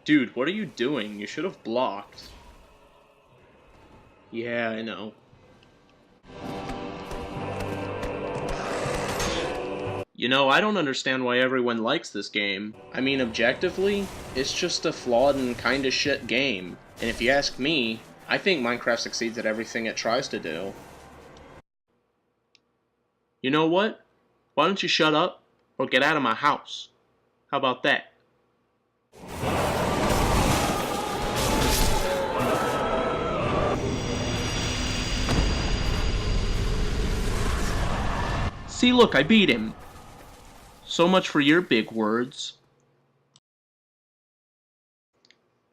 Dude, what are you doing? You should have blocked. Yeah, I know. You know, I don't understand why everyone likes this game. I mean, objectively, it's just a flawed and kinda shit game. And if you ask me, I think Minecraft succeeds at everything it tries to do. You know what? Why don't you shut up, or get out of my house? How about that? See, look, I beat him. So much for your big words.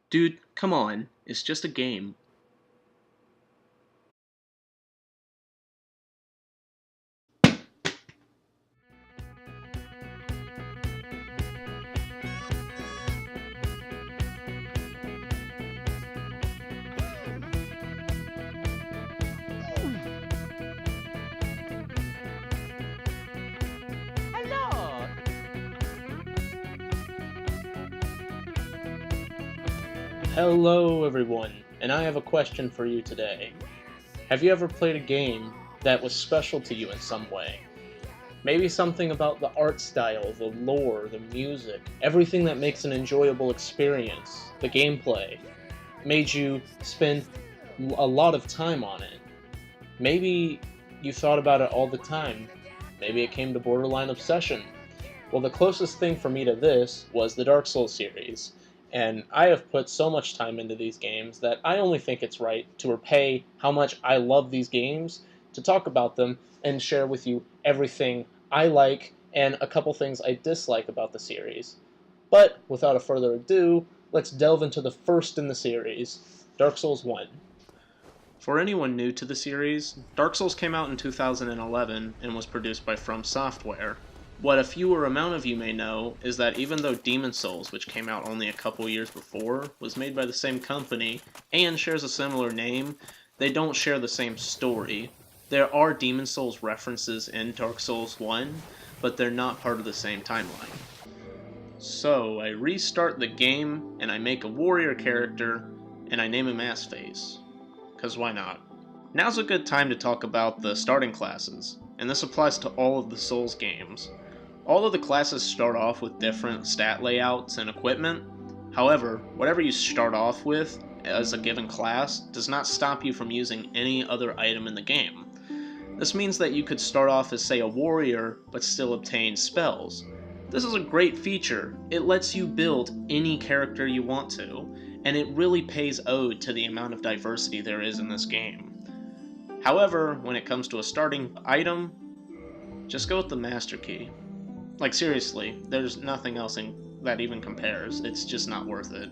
Dude, come on. It's just a game. Hello everyone, and I have a question for you today. Have you ever played a game that was special to you in some way? Maybe something about the art style, the lore, the music, everything that makes an enjoyable experience, the gameplay, made you spend a lot of time on it. Maybe you thought about it all the time. Maybe it came to borderline obsession. Well, the closest thing for me to this was the Dark Souls series. And I have put so much time into these games that I only think it's right to repay how much I love these games, to talk about them, and share with you everything I like and a couple things I dislike about the series. But, without a further ado, let's delve into the first in the series, Dark Souls 1. For anyone new to the series, Dark Souls came out in 2011 and was produced by From Software. What a fewer amount of you may know is that even though Demon Souls, which came out only a couple years before, was made by the same company and shares a similar name, they don't share the same story. There are Demon Souls references in Dark Souls 1, but they're not part of the same timeline. So I restart the game and I make a warrior character and I name him Assface. 'Cause why not? Now's a good time to talk about the starting classes, and this applies to all of the Souls games. All of the classes start off with different stat layouts and equipment. However, whatever you start off with as a given class does not stop you from using any other item in the game. This means that you could start off as, say, a warrior, but still obtain spells. This is a great feature. It lets you build any character you want to, and it really pays ode to the amount of diversity there is in this game. However, when it comes to a starting item, just go with the Master Key. Like, seriously, there's nothing else that even compares. It's just not worth it.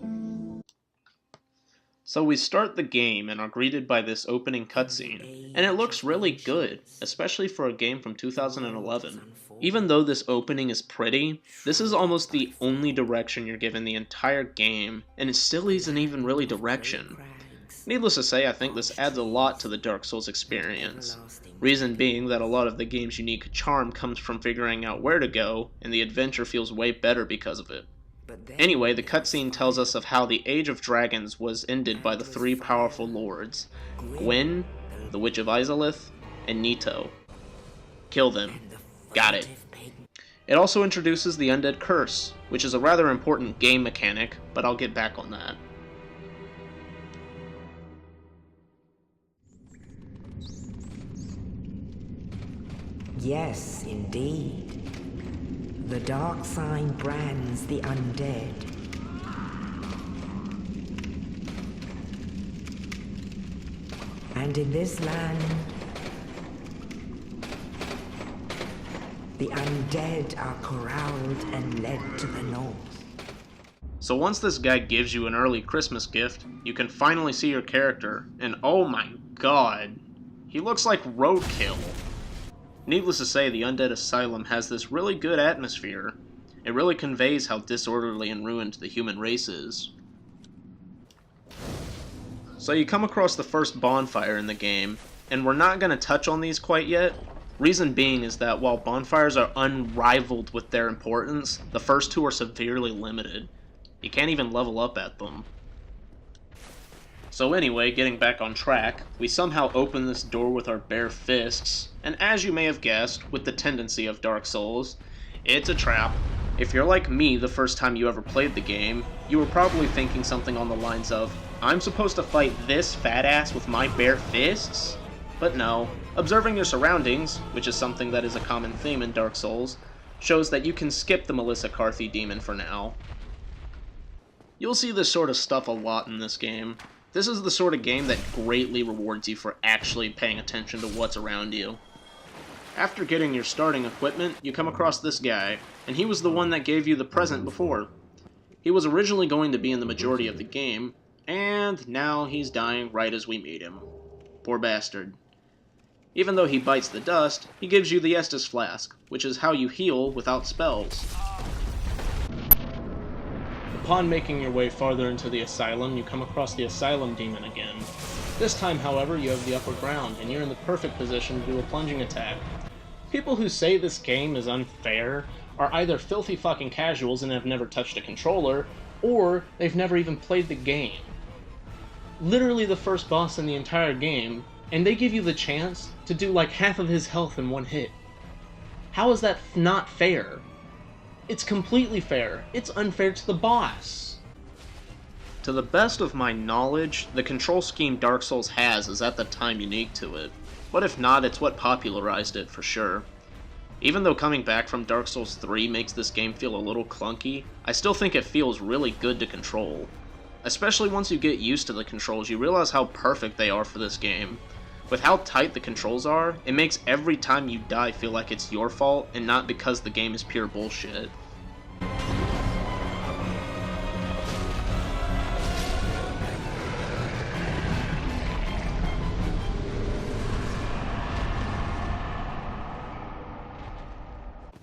So we start the game and are greeted by this opening cutscene, and it looks really good, especially for a game from 2011. Even though this opening is pretty, this is almost the only direction you're given the entire game, and it still isn't even really direction. Needless to say, I think this adds a lot to the Dark Souls experience. Reason being that a lot of the game's unique charm comes from figuring out where to go, and the adventure feels way better because of it. Anyway, the cutscene tells us of how the Age of Dragons was ended by the three powerful lords, Gwyn, the Witch of Izalith, and Nito. Kill them. Got it. It also introduces the Undead Curse, which is a rather important game mechanic, but I'll get back on that. Yes, indeed. The dark sign brands the undead. And in this land, the undead are corralled and led to the north. So once this guy gives you an early Christmas gift, you can finally see your character, and oh my god, he looks like roadkill. Needless to say, the Undead Asylum has this really good atmosphere. It really conveys how disorderly and ruined the human race is. So you come across the first bonfire in the game, and we're not going to touch on these quite yet. Reason being is that while bonfires are unrivaled with their importance, the first two are severely limited. You can't even level up at them. So anyway, getting back on track, we somehow open this door with our bare fists, and as you may have guessed, with the tendency of Dark Souls, it's a trap. If you're like me the first time you ever played the game, you were probably thinking something on the lines of, I'm supposed to fight this fat ass with my bare fists? But no. Observing your surroundings, which is something that is a common theme in Dark Souls, shows that you can skip the Melissa Carthy demon for now. You'll see this sort of stuff a lot in this game. This is the sort of game that greatly rewards you for actually paying attention to what's around you. After getting your starting equipment, you come across this guy, and he was the one that gave you the present before. He was originally going to be in the majority of the game, and now he's dying right as we meet him. Poor bastard. Even though he bites the dust, he gives you the Estus Flask, which is how you heal without spells. Upon making your way farther into the asylum, you come across the asylum demon again. This time, however, you have the upper ground, and you're in the perfect position to do a plunging attack. People who say this game is unfair are either filthy fucking casuals and have never touched a controller, or they've never even played the game. Literally the first boss in the entire game, and they give you the chance to do like half of his health in one hit. How is that not fair? It's completely fair. It's unfair to the boss. To the best of my knowledge, the control scheme Dark Souls has is at the time unique to it. But if not, it's what popularized it for sure. Even though coming back from Dark Souls 3 makes this game feel a little clunky, I still think it feels really good to control. Especially once you get used to the controls, you realize how perfect they are for this game. With how tight the controls are, it makes every time you die feel like it's your fault and not because the game is pure bullshit.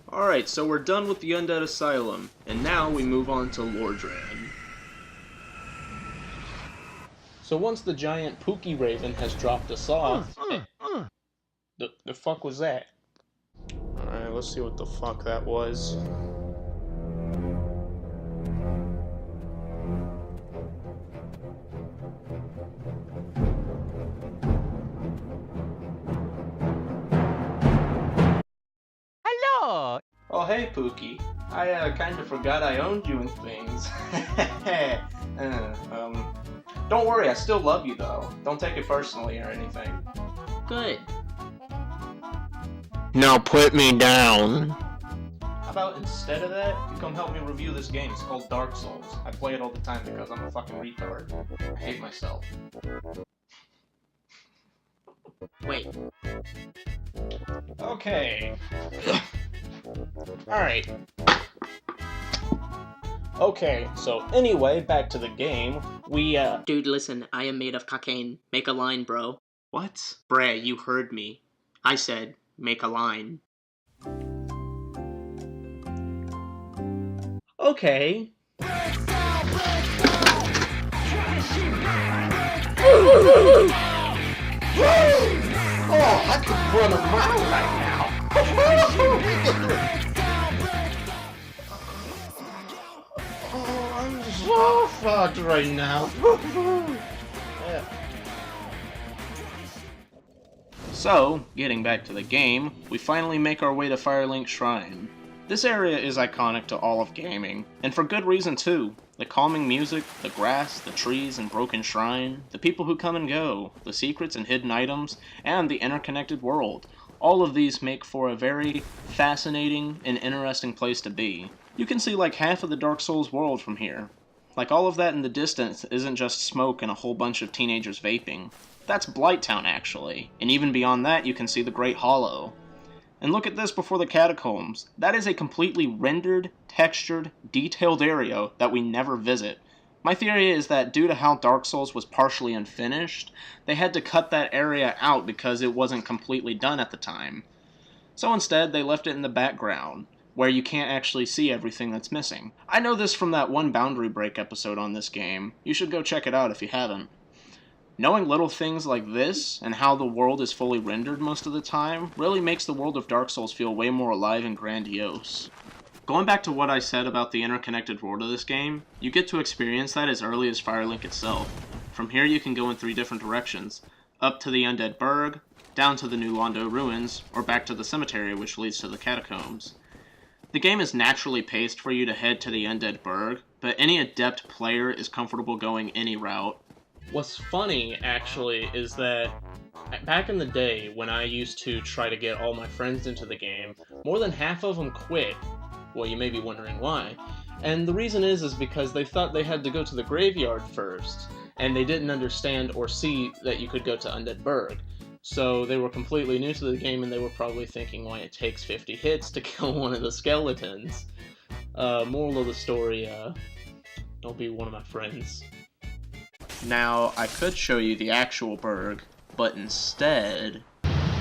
Alright, so we're done with the Undead Asylum, and now we move on to Lordran. So once the giant Pookie Raven has dropped us off... The fuck was that? Alright, let's see what the fuck that was. Hello! Oh hey Pookie, I kinda forgot I owned you and things. Don't worry, I still love you though. Don't take it personally or anything. Good. Now put me down. How about instead of that, you come help me review this game. It's called Dark Souls. I play it all the time because I'm a fucking retard. I hate myself. Wait. Okay. Alright. Okay, so anyway, back to the game. Dude, listen, I am made of cocaine. Make a line, bro. What? Bruh, you heard me. I said, make a line. Okay. Oh, I could run a mile right now. Oh, I'm so fucked right now. Yeah. So, getting back to the game, we finally make our way to Firelink Shrine. This area is iconic to all of gaming, and for good reason too. The calming music, the grass, the trees and broken shrine, the people who come and go, the secrets and hidden items, and the interconnected world. All of these make for a very fascinating and interesting place to be. You can see like half of the Dark Souls world from here. Like all of that in the distance isn't just smoke and a whole bunch of teenagers vaping. That's Blighttown actually, and even beyond that you can see the Great Hollow. And look at this before the catacombs. That is a completely rendered, textured, detailed area that we never visit. My theory is that due to how Dark Souls was partially unfinished, they had to cut that area out because it wasn't completely done at the time. So instead, they left it in the background, where you can't actually see everything that's missing. I know this from that one Boundary Break episode on this game. You should go check it out if you haven't. Knowing little things like this, and how the world is fully rendered most of the time, really makes the world of Dark Souls feel way more alive and grandiose. Going back to what I said about the interconnected world of this game, you get to experience that as early as Firelink itself. From here you can go in 3 different directions, up to the Undead Burg, down to the New Londo Ruins, or back to the cemetery which leads to the catacombs. The game is naturally paced for you to head to the Undead Burg, but any adept player is comfortable going any route. What's funny, actually, is that back in the day when I used to try to get all my friends into the game, more than half of them quit. Well, you may be wondering why. And the reason is because they thought they had to go to the graveyard first, and they didn't understand or see that you could go to Undead Burg. So they were completely new to the game, and they were probably thinking why it takes 50 hits to kill one of the skeletons. Moral of the story, don't be one of my friends. Now, I could show you the actual Burg, but instead...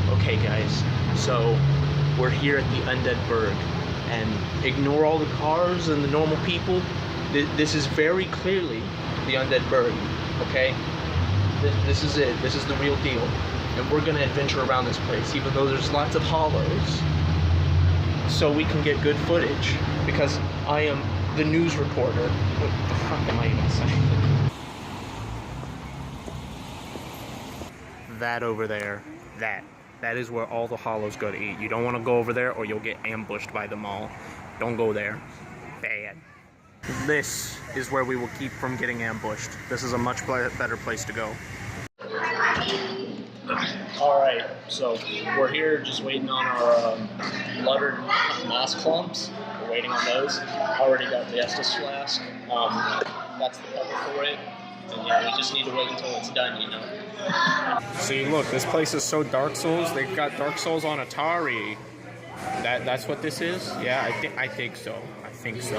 Okay guys, so we're here at the Undead Burg, and ignore all the cars and the normal people. This is very clearly the Undead Burg, okay? This is it. This is the real deal. And we're gonna adventure around this place, even though there's lots of hollows, so we can get good footage, because I am the news reporter. What the fuck am I even saying? That over there, that is where all the hollows go to eat. You don't want to go over there or you'll get ambushed by them all. Don't go there. Bad. This is where we will keep from getting ambushed. This is a much better place to go. Alright, so we're here just waiting on our bluttered moss clumps. We're waiting on those. Already got the Estus flask. That's the cover for it. And yeah, we just need to wait until it's done, you know. See, look, this place is so Dark Souls. They've got Dark Souls on Atari. That's what this is? Yeah, I think so. I think so.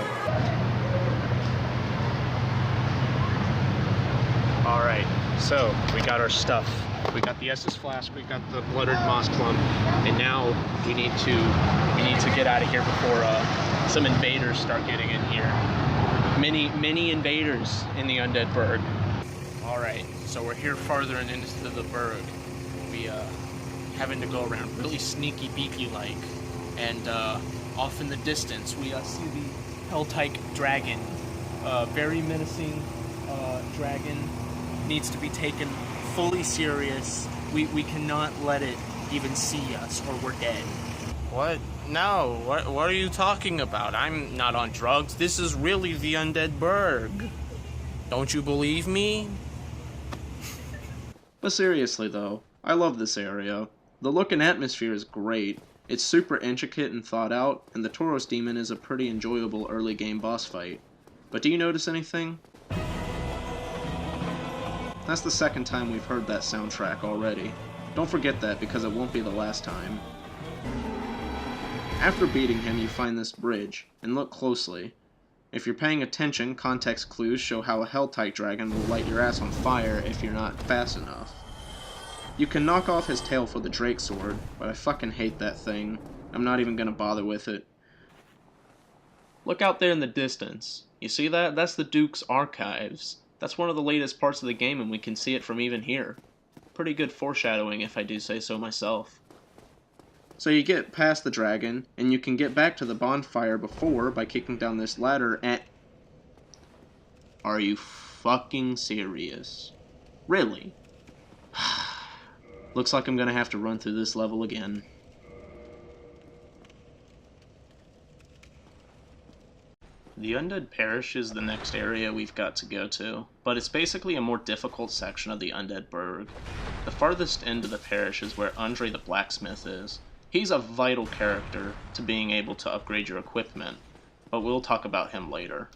Alright, so we got our stuff. We got the Estus flask, we got the bluttered moss clump, and now we need to get out of here before some invaders start getting in here. Many invaders in the Undead Burg. Alright, so we're here farther and into the Burg. We having to go around really sneaky beaky like, and off in the distance we see the Hell-type dragon. Very menacing dragon, needs to be taken fully serious. We cannot let it even see us or we're dead. What? No, what are you talking about? I'm not on drugs. This is really the Undead Burg. Don't you believe me? But seriously though, I love this area. The look and atmosphere is great. It's super intricate and thought out, and the Tauros Demon is a pretty enjoyable early game boss fight. But do you notice anything? That's the second time we've heard that soundtrack already. Don't forget that, because it won't be the last time. After beating him, you find this bridge, and look closely. If you're paying attention, context clues show how a Hell-type dragon will light your ass on fire if you're not fast enough. You can knock off his tail for the Drake Sword, but I fucking hate that thing. I'm not even gonna bother with it. Look out there in the distance. You see that? That's the Duke's Archives. That's one of the latest parts of the game, and we can see it from even here. Pretty good foreshadowing, if I do say so myself. So you get past the dragon, and you can get back to the bonfire before by kicking down this ladder and... Are you fucking serious? Really? Looks like I'm gonna have to run through this level again. The Undead Parish is the next area we've got to go to, but it's basically a more difficult section of the Undead Burg. The farthest end of the parish is where Andre the Blacksmith is. He's a vital character to being able to upgrade your equipment, but we'll talk about him later.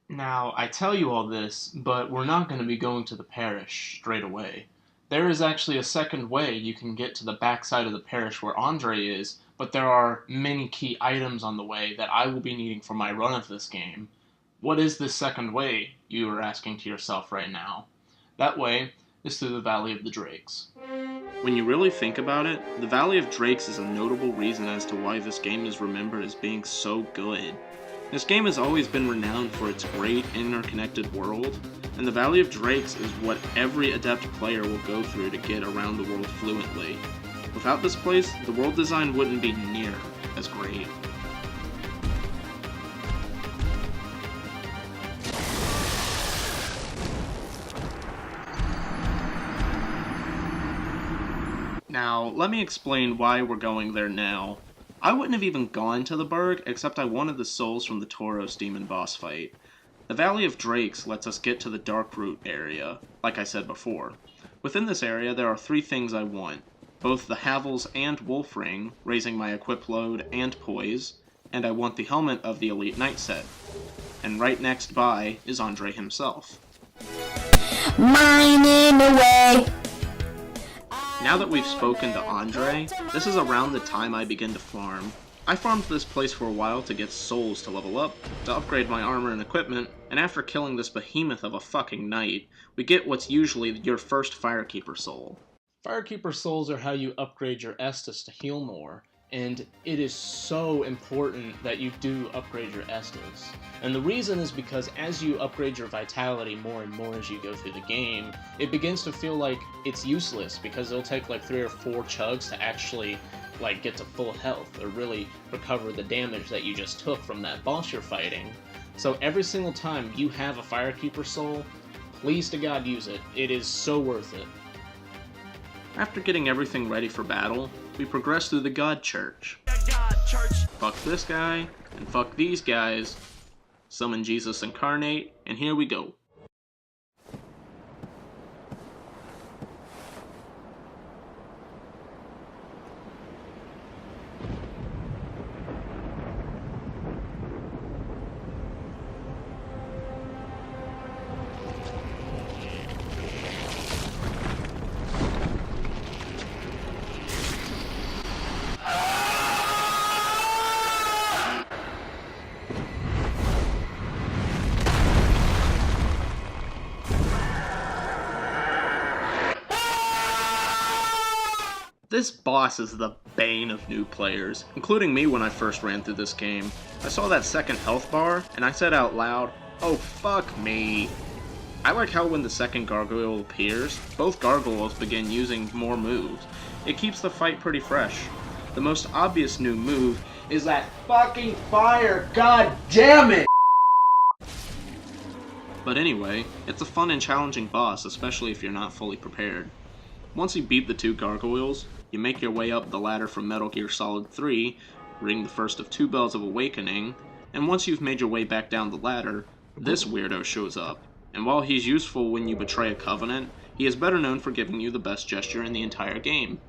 Now, I tell you all this, but we're not going to be going to the parish straight away. There is actually a second way you can get to the backside of the parish where Andre is, but there are many key items on the way that I will be needing for my run of this game. What is this second way, you are asking to yourself right now? That way is through the Valley of the Drakes. When you really think about it, the Valley of Drakes is a notable reason as to why this game is remembered as being so good. This game has always been renowned for its great interconnected world, and the Valley of Drakes is what every adept player will go through to get around the world fluently. Without this place, the world design wouldn't be near as great. Now, let me explain why we're going there now. I wouldn't have even gone to the Burg, except I wanted the souls from the Tauros demon boss fight. The Valley of Drakes lets us get to the Darkroot area, like I said before. Within this area, there are 3 things I want. Both the Havels and Wolf Ring, raising my equip load and poise, and I want the helmet of the Elite Knight set. And right next by is Andre himself. Mining away. Now that we've spoken to Andre, this is around the time I begin to farm. I farmed this place for a while to get souls to level up, to upgrade my armor and equipment, and after killing this behemoth of a fucking knight, we get what's usually your first Firekeeper soul. Firekeeper souls are how you upgrade your Estus to heal more, and it is so important that you do upgrade your Estus. And the reason is because as you upgrade your vitality more and more as you go through the game, it begins to feel like it's useless because it'll take like 3 or 4 chugs to actually like get to full health or really recover the damage that you just took from that boss you're fighting. So every single time you have a Firekeeper soul, please to God use it. It is so worth it. After getting everything ready for battle, we progress through the God Church. Fuck this guy, and fuck these guys. Summon Jesus incarnate, and here we go. This boss is the bane of new players, including me when I first ran through this game. I saw that second health bar, and I said out loud, "Oh fuck me." I like how when the second gargoyle appears, both gargoyles begin using more moves. It keeps the fight pretty fresh. The most obvious new move is that fucking fire, god damn it! But anyway, it's a fun and challenging boss, especially if you're not fully prepared. Once you beat the 2 gargoyles, you make your way up the ladder from Metal Gear Solid 3, ring the first of 2 bells of awakening, and once you've made your way back down the ladder, this weirdo shows up. And while he's useful when you betray a covenant, he is better known for giving you the best gesture in the entire game.